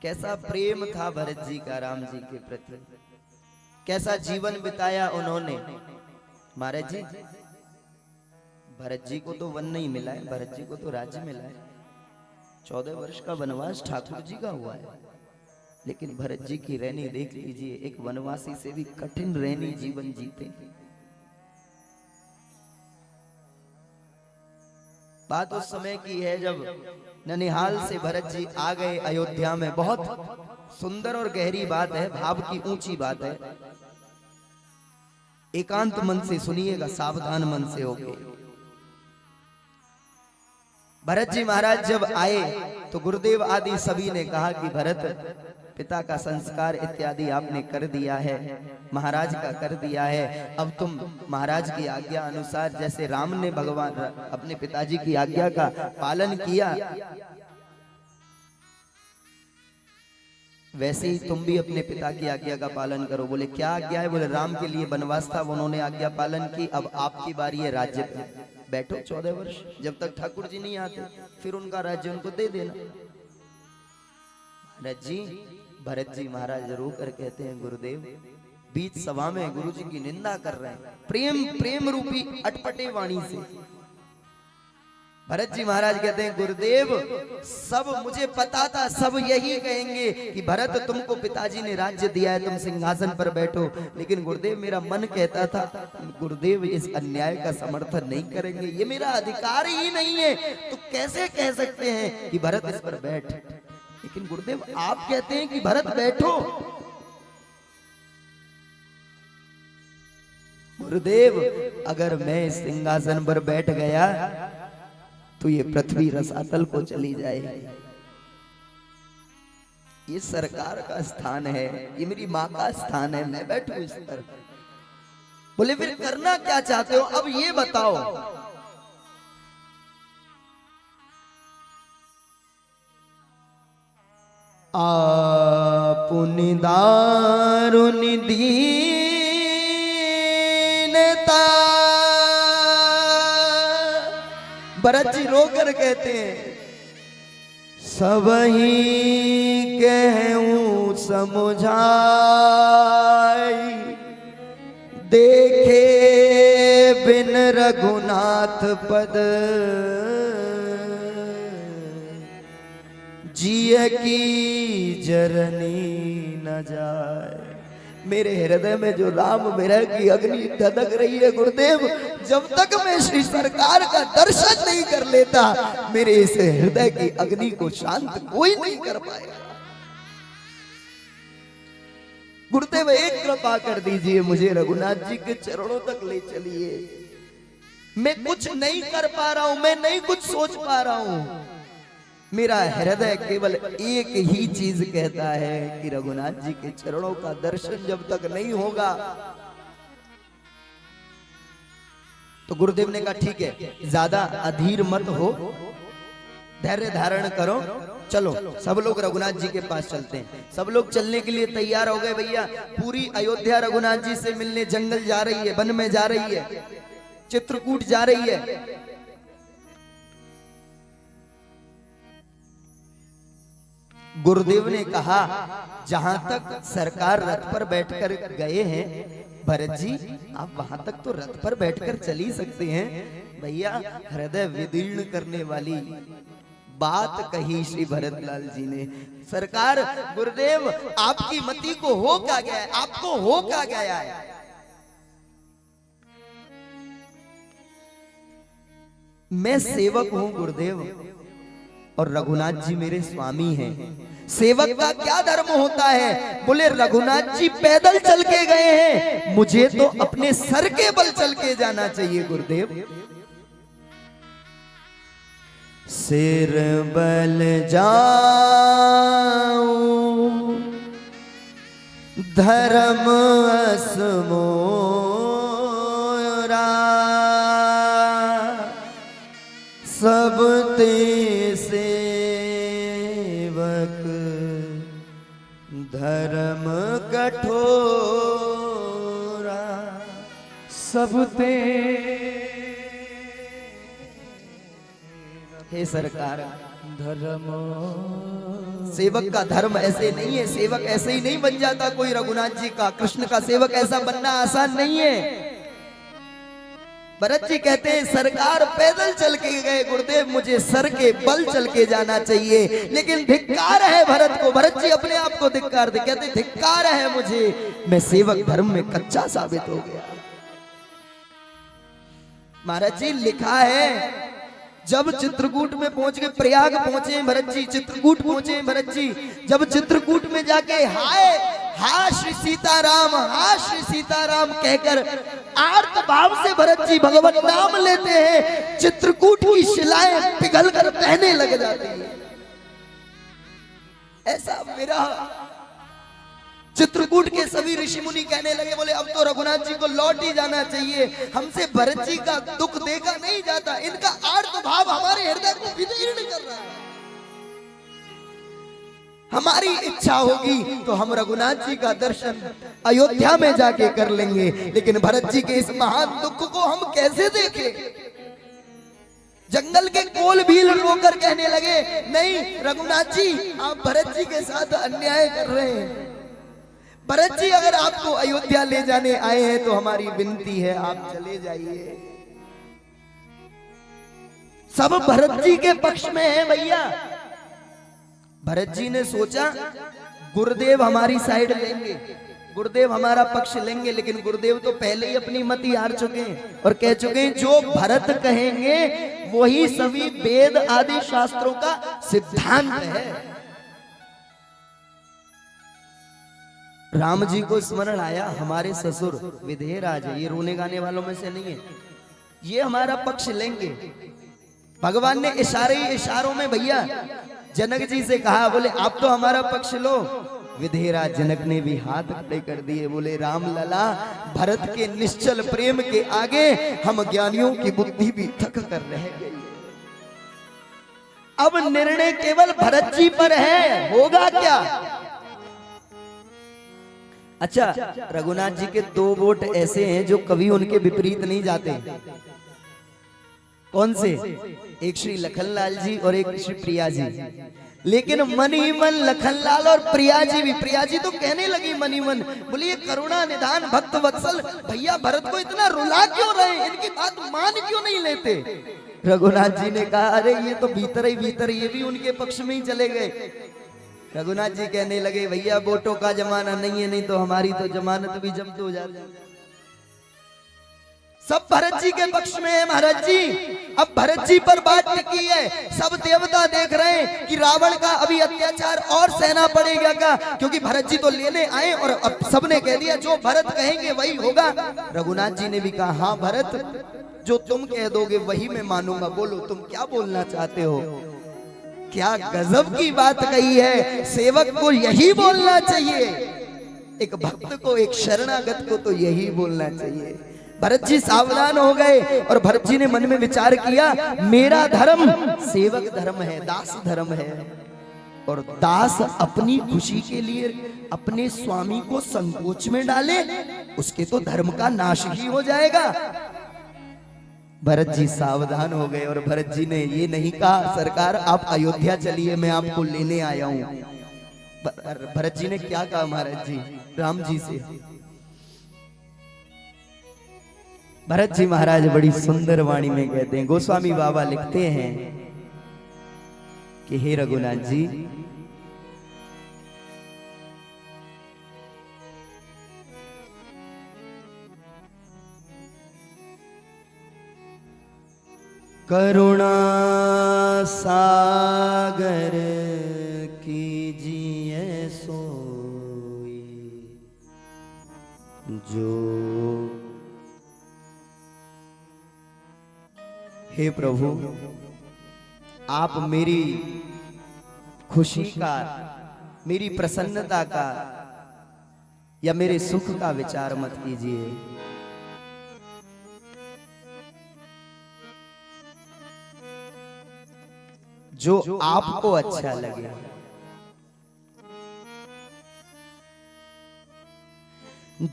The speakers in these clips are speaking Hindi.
कैसा प्रेम था भरत जी का राम जी के प्रति, कैसा जीवन बिताया उन्होंने। महाराज जी, भरत जी को तो वन नहीं मिला है, भरत जी को तो राज्य मिला है। 14 वर्ष का वनवास ठाकुर जी का हुआ है, लेकिन भरत जी की रहनी देख लीजिए, एक वनवासी से भी कठिन रहनी जीवन जीते। बात उस समय की है जब ननिहाल से भरत जी आ गए अयोध्या में। बहुत सुंदर और गहरी बात है, भाव की ऊंची बात है। एकांत मन से सुनिएगा, सावधान मन से होके। भरत जी महाराज जब आए तो गुरुदेव आदि सभी ने कहा कि भरत, पिता का संस्कार इत्यादि आपने कर दिया है, महाराज का कर दिया है, अब तुम महाराज की आज्ञा अनुसार, जैसे राम ने भगवान अपने पिताजी की आज्ञा का पालन किया, वैसे ही तुम भी अपने पिता की आज्ञा का पालन करो। बोले क्या आज्ञा है? बोले राम के लिए वनवास था, उन्होंने आज्ञा पालन की, अब आपकी बारी है राज्य पे। बैठो 14 वर्ष, जब तक ठाकुर जी नहीं आते फिर उनका राज्य उनको दे देना। भरत जी, भरत जी महाराज रो कर कहते हैं, गुरुदेव, बीच सभा में गुरु जी की निंदा कर रहे हैं, प्रेम रूपी अटपटे वाणी से। भरत जी महाराज कहते हैं, गुरुदेव, सब मुझे पता था, सब यही कहेंगे कि भरत, तुमको पिताजी ने राज्य दिया है, तुम सिंहासन पर बैठो, लेकिन गुरुदेव मेरा मन कहता था गुरुदेव इस अन्याय का समर्थन नहीं करेंगे, ये मेरा अधिकार ही नहीं है, तो कैसे कह सकते हैं कि भरत इस पर बैठ। लेकिन गुरुदेव आप कहते हैं कि भरत बैठो। गुरुदेव, अगर मैं इस सिंहासन पर बैठ गया तो ये पृथ्वी रसातल को चली जाएगी। ये सरकार का स्थान है, ये मेरी माँ का स्थान है, मैं बैठूं इस पर। बोले फिर करना क्या चाहते हो, अब ये बताओ। आपुनि दारुनि दीनता। भरत जी रोकर कहते हैं, सबही कहूं समुझाई, देखे बिन रघुनाथ पद, जिय की जरनी न जाए। मेरे हृदय में जो राम विरह की अग्नि धधक रही है गुरुदेव, जब तक मैं श्री सरकार का दर्शन नहीं कर लेता, मेरे इस हृदय की अग्नि को शांत कोई नहीं कर पाएगा। गुरुदेव एक कृपा कर दीजिए, मुझे रघुनाथ जी के चरणों तक ले चलिए। मैं कुछ नहीं कर पा रहा हूं, मैं नहीं कुछ सोच पा रहा हूं, मेरा हृदय केवल एक ही चीज कहता है कि रघुनाथ जी के चरणों का दर्शन जब तक नहीं होगा। तो गुरुदेव ने कहा ठीक है, ज्यादा अधीर मत हो, धैर्य धारण करो, चलो सब लोग रघुनाथ जी के पास चलते हैं। सब लोग चलने के लिए तैयार हो गए। भैया, पूरी अयोध्या रघुनाथ जी से मिलने जंगल जा रही है, वन में जा रही है, चित्रकूट जा रही है। गुरुदेव ने कहा, जहां तक सरकार रथ पर बैठकर गए हैं, भरत जी आप वहां तक तो रथ पर बैठकर चल ही सकते हैं। भैया, हृदय विदीर्ण करने वाली बात कही श्री भरतलाल जी ने। सरकार, गुरुदेव आपकी मति को हो क्या गया है, आपको हो क्या गया है? मैं सेवक हूं गुरुदेव, और रघुनाथ जी मेरे स्वामी हैं। सेवक का क्या धर्म होता है? बोले रघुनाथ जी पैदल चल के गए हैं, मुझे तो अपने सर के बल चल के जाना चाहिए गुरुदेव। सिर बल जाऊं धर्म असमोरा, सब ते सेवक धर्म कठोरा, सब ते। हे सरकार, धर्म सेवक का धर्म ऐसे नहीं है, सेवक ऐसे ही नहीं बन जाता कोई रघुनाथ जी का, कृष्ण का सेवक ऐसा बनना आसान नहीं है। भरत जी कहते हैं सरकार पैदल चल के गए गुरुदेव, मुझे सर के बल चल के जाना चाहिए, लेकिन धिक्कार है भरत को। भरत जी अपने आप को धिक्कार दे, कहते धिक्कार है मुझे, मैं सेवक धर्म में कच्चा साबित हो गया। महाराज जी लिखा है जब चित्रकूट में पहुंच गए, प्रयाग पहुंचे भरत जी, चित्रकूट पहुंचे भरत जी, जब चित्रकूट में जाके हाय हा श्री सीताराम, हा श्री सीताराम कहकर आर्त भाव से भरत जी भगवत नाम लेते हैं, चित्रकूट की शिलाएं पिघल कर बहने लग जाती है। ऐसा मेरा चित्रकूट के सभी ऋषि मुनि कहने लगे, बोले अब तो रघुनाथ जी को लौट ही जाना चाहिए, हमसे भरत जी का दुख देखा नहीं जाता, इनका आर्त भाव हमारे हृदय को विदीर्ण कर रहा है। हमारी इच्छा होगी तो हम रघुनाथ जी का दर्शन अयोध्या में जाके कर लेंगे, लेकिन भरत जी के इस महान दुख को हम कैसे देखें। जंगल के कोल भील रोकर कहने लगे, नहीं रघुनाथ जी आप भरत जी के साथ अन्याय कर रहे हैं, भरत जी अगर आपको अयोध्या ले जाने आए हैं तो हमारी विनती है आप चले जाइए। सब भरत जी के पक्ष में है भैया। भरत जी ने सोचा गुरुदेव हमारी साइड लेंगे, गुरुदेव हमारा पक्ष लेंगे, लेकिन गुरुदेव तो पहले ही अपनी मति हार चुके हैं और कह चुके हैं जो भरत कहेंगे वही सभी वेद आदि शास्त्रों का सिद्धांत है। राम जी को स्मरण आया, हमारे ससुर विधेयराज है, ये रोने गाने वालों में से नहीं है, ये हमारा पक्ष लेंगे। भगवान ने इशारों में भैया जनक जी से कहा, बोले आप तो हमारा पक्ष लो। विधेयराज जनक ने भी हाथ खड़े कर दिए, बोले राम लला भरत के निश्चल प्रेम के आगे हम ज्ञानियों की बुद्धि भी थक कर रह गई। अब निर्णय केवल भरत जी पर है, होगा क्या। अच्छा, रघुनाथ जी के दो वोट ऐसे हैं जो कभी उनके विपरीत नहीं जाते। कौन से? एक श्री लखनलाल जी और एक श्री प्रिया जी। लेकिन मन ही मन लखनलाल और प्रिया जी भी, प्रिया जी तो कहने लगी मन ही मन, बोलिए करुणा निधान भक्त वत्सल भैया भरत को इतना रुला क्यों रहे, इनकी बात मान क्यों नहीं लेते। रघुनाथ जी ने कहा अरे ये तो भीतर ही भीतर ये भी उनके पक्ष में ही चले गए। रघुनाथ जी कहने लगे भैया वोटों का जमाना नहीं है, नहीं तो हमारी तो जमानत भी जब्त हो जाती। सब भरत जी के पक्ष में है महाराज जी। अब भरत जी पर बात टिकी है, सब देवता देख रहे हैं कि रावण का अभी अत्याचार और सहना पड़ेगा क्या, क्योंकि भरत जी तो लेने आए और अब सबने कह दिया जो भरत कहेंगे वही होगा। रघुनाथ जी ने भी कहा हाँ भरत जो तुम कह दोगे वही मैं मानूंगा, बोलो तुम क्या बोलना चाहते हो। क्या गजब की बात कही है, सेवक को यही बोलना चाहिए, एक भक्त को एक शरणागत को तो यही बोलना चाहिए। भरत जी सावधान हो गए और भरत जी ने मन में विचार किया मेरा धर्म सेवक धर्म है, दास धर्म है, और दास अपनी खुशी के लिए अपने स्वामी को संकोच में डाले उसके तो धर्म का नाश ही हो जाएगा। भरत जी सावधान हो गए और भरत जी ने ये नहीं कहा सरकार आप अयोध्या चलिए मैं आपको लेने आया हूं। भरत जी ने क्या कहा महाराज जी राम जी से, भरत जी महाराज बड़ी सुंदर वाणी में कहते हैं, गोस्वामी बाबा लिखते हैं कि हे रघुनाथ जी करुणा सागर कीजिए सोई जो, हे प्रभु आप मेरी खुशी का, मेरी प्रसन्नता का या मेरे सुख का विचार मत कीजिए। जो आपको अच्छा लगे।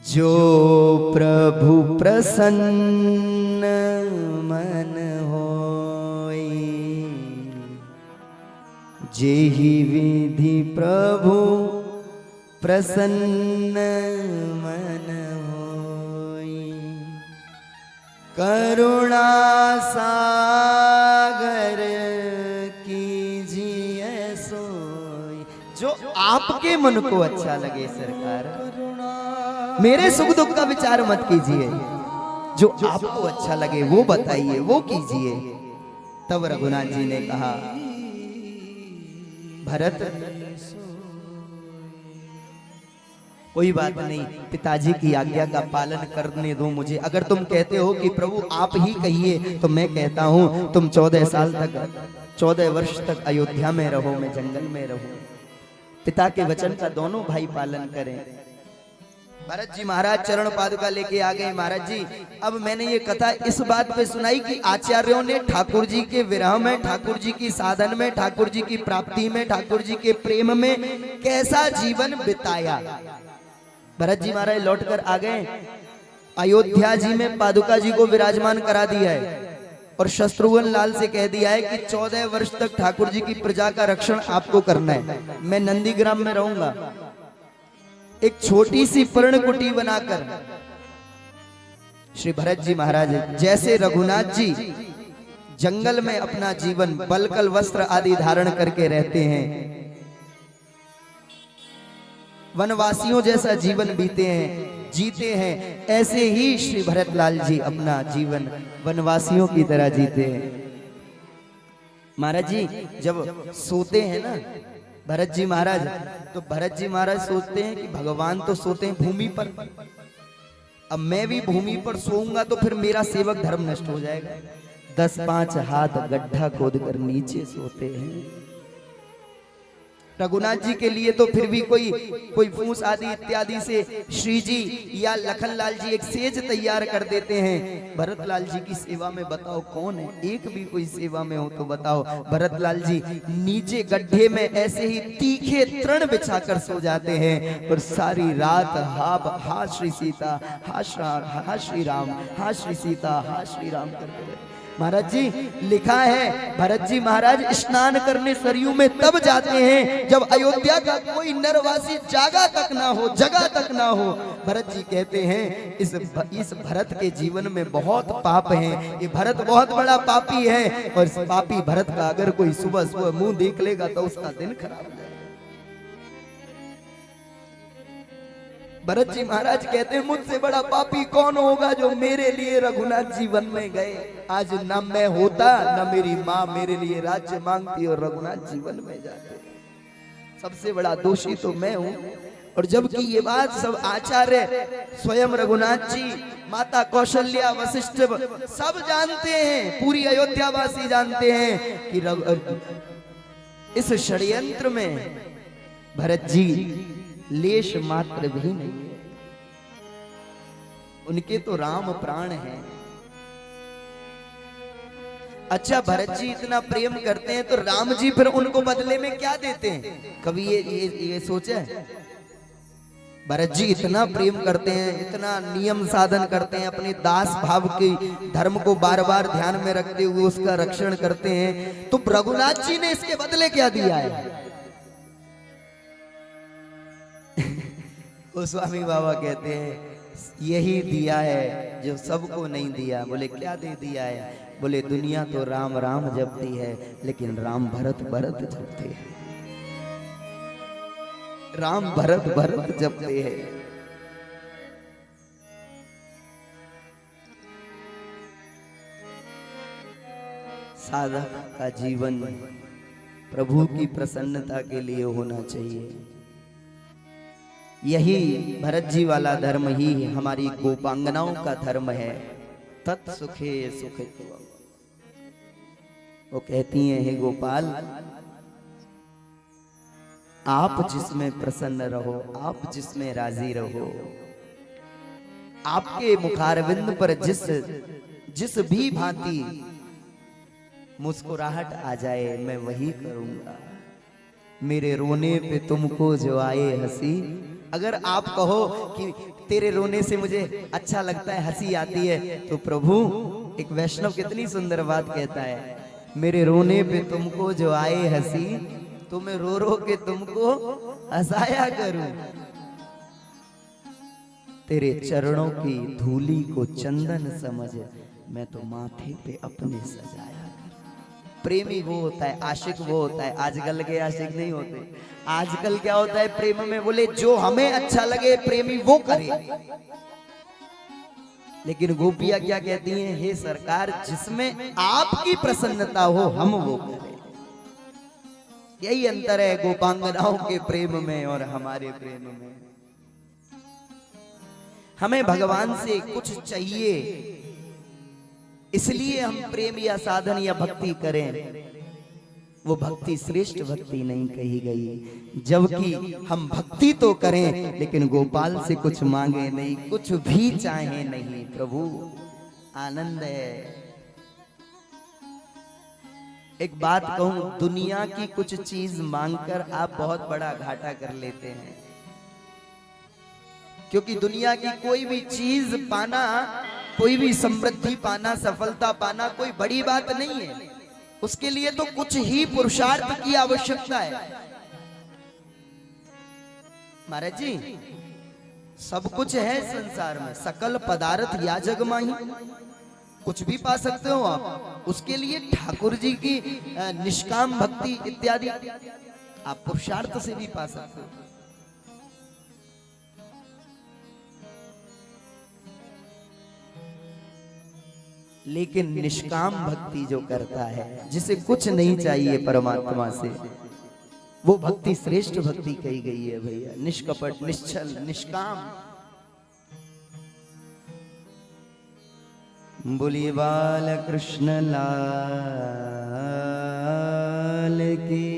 जो प्रभु प्रसन्न मन होई, जेहि विधि प्रभु प्रसन्न मन होई, करुणा सागर कीजिए सोई। जो आपके मन को अच्छा लगे सरकार, मेरे सुख दुख का विचार मत कीजिए, जो आपको अच्छा लगे वो बताइए, वो कीजिए। तब रघुनाथ जी ने कहा, भरत कोई बात नहीं, पिताजी की आज्ञा का पालन करने दो मुझे। अगर तुम कहते हो कि प्रभु आप ही कहिए तो मैं कहता हूं तुम 14 साल तक, 14 वर्ष तक अयोध्या में रहो, मैं जंगल में रहूं। पिता के वचन का दोनों भाई पालन करें। भरत जी महाराज चरण पादुका लेके आ गए। महाराज जी, अब मैंने ये कथा इस बात पे सुनाई कि आचार्यों ने ठाकुर जी के विरह में, ठाकुर जी की साधन में, ठाकुर जी की प्राप्ति में, ठाकुर जी के प्रेम में कैसा जीवन बिताया। भरत जी महाराज लौटकर आ गए, अयोध्या जी में पादुका जी को विराजमान करा दिया है और शत्रुघ्न लाल से कह दिया है कि 14 वर्ष तक ठाकुर जी की प्रजा का रक्षण आपको करना है। मैं नंदीग्राम में रहूंगा, एक छोटी सी पर्णकुटी बनाकर। श्री भरत जी महाराज जैसे रघुनाथ जी जंगल में अपना जीवन बलकल वस्त्र आदि धारण करके रहते हैं, वनवासियों जैसा जीवन जीते हैं, ऐसे ही श्री भरतलाल जी अपना जीवन वनवासियों की तरह जीते हैं। महाराज जी जब सोते हैं ना भरत जी महाराज, तो भरत जी महाराज सोचते हैं कि भगवान तो सोते हैं भूमि पर, अब मैं भी भूमि पर सोऊंगा तो फिर मेरा सेवक धर्म नष्ट हो जाएगा। 10-5 हाथ गड्ढा खोदकर नीचे सोते हैं। रघुनाथ जी के लिए तो फिर भी कोई फूस आदि इत्यादि से श्री जी या लखनलाल जी एक सेज तैयार कर देते हैं। भरतलाल जी की सेवा में बताओ कौन है, एक भी कोई सेवा में हो तो बताओ। भरतलाल जी नीचे गड्ढे में ऐसे ही तीखे तृण बिछाकर सो जाते हैं और सारी रात हा श्री सीता, हा श्री राम, हा श्री सीता, हा श्री राम करते रहते। महाराज जी लिखा है, भरत जी महाराज स्नान करने सरयू में तब जाते हैं जब अयोध्या का कोई नरवासी जगह तक ना हो। भरत जी कहते हैं इस भरत के जीवन में बहुत पाप है, ये भरत बहुत बड़ा पापी है और इस पापी भरत का अगर कोई सुबह मुंह देख लेगा तो उसका दिन खराब हो जाएगा। भरत जी महाराज कहते हैं मुझसे बड़ा पापी कौन होगा जो मेरे लिए रघुनाथ जी वन में गए। आज न मैं होता, न मेरी माँ मेरे लिए राज्य मांगती और रघुनाथ जी वन में जाते। सबसे बड़ा दोषी तो मैं हूँ। और जबकि ये बात सब आचार्य, स्वयं रघुनाथ जी, माता कौशल्या, वशिष्ठ सब जानते हैं, पूरी अयोध्या वासी जानते हैं कि इस षड्यंत्र में भरत जी लेश मात्र भी नहीं है। उनके तो राम प्राण है। अच्छा भरत जी इतना प्रेम करते हैं तो राम जी फिर उनको बदले में क्या देते हैं? कभी ये सोचा है? भरत जी इतना प्रेम करते हैं, इतना नियम साधन करते हैं, अपने दास भाव के धर्म को बार बार ध्यान में रखते हुए उसका रक्षण करते हैं, तो रघुनाथ जी ने इसके बदले क्या दिया है? गोस्वामी बाबा कहते हैं यही दिया है जो सबको नहीं दिया। बोले क्या दे दिया है? बोले दुनिया तो राम राम जपती है लेकिन राम भरत भरत जपते हैं। राम भरत भरत जपते हैं। साधक का जीवन प्रभु की प्रसन्नता के लिए होना चाहिए। यही भरत जी वाला धर्म ही हमारी गोपांगनाओं का धर्म है। तत्सुखे सुखित्वम्। वो कहती हैं हे गोपाल, आप जिसमें प्रसन्न रहो, आप जिसमें राजी रहो, आपके मुखारविंद पर जिस भी भांति मुस्कुराहट आ जाए मैं वही करूंगा। मेरे रोने पे तुमको जो आए हंसी, अगर आप कहो कि तेरे रोने से मुझे अच्छा लगता है, हंसी आती है, तो प्रभु एक वैष्णव कितनी सुंदर बात कहता है, मेरे रोने पे तुमको जो आए हंसी तो तुम्हें रो रो के तुमको हंसाया करूं। तेरे चरणों की धूली को चंदन समझ मैं तो माथे पे अपने सजाया। प्रेमी वो होता है, आशिक वो होता है, आजकल के आशिक नहीं होते। आजकल क्या होता है प्रेम में, बोले जो हमें अच्छा लगे प्रेमी वो करे। लेकिन गोपियां क्या कहती हैं, हे सरकार जिसमें आपकी प्रसन्नता हो हम वो करें। यही अंतर है गोपांगनाओं के प्रेम में और हमारे प्रेम में। हमें भगवान से कुछ चाहिए इसलिए हम प्रेम या साधन या भक्ति करें, वो भक्ति श्रेष्ठ भक्ति नहीं कही गई। जबकि हम भक्ति तो करें लेकिन गोपाल से कुछ मांगे नहीं, कुछ भी चाहे नहीं। प्रभु आनंद है। एक बात कहूं, दुनिया की कुछ चीज मांगकर आप बहुत बड़ा घाटा कर लेते हैं। क्योंकि दुनिया की कोई भी चीज पाना, कोई भी समृद्धि पाना, सफलता पाना कोई बड़ी बात नहीं है। उसके लिए तो कुछ ही पुरुषार्थ की आवश्यकता है। महाराज जी सब कुछ है संसार में, सकल पदार्थ या जग माही, कुछ भी पा सकते हो आप। उसके लिए ठाकुर जी की निष्काम भक्ति इत्यादि आप पुरुषार्थ से भी पा सकते हो। लेकिन निष्काम भक्ति जो करता है, जिसे कुछ नहीं चाहिए परमात्मा से, वो भक्ति श्रेष्ठ भक्ति कही गई है भैया। निष्कपट, निश्चल, निष्काम। बोलिए बाल कृष्ण लाल की।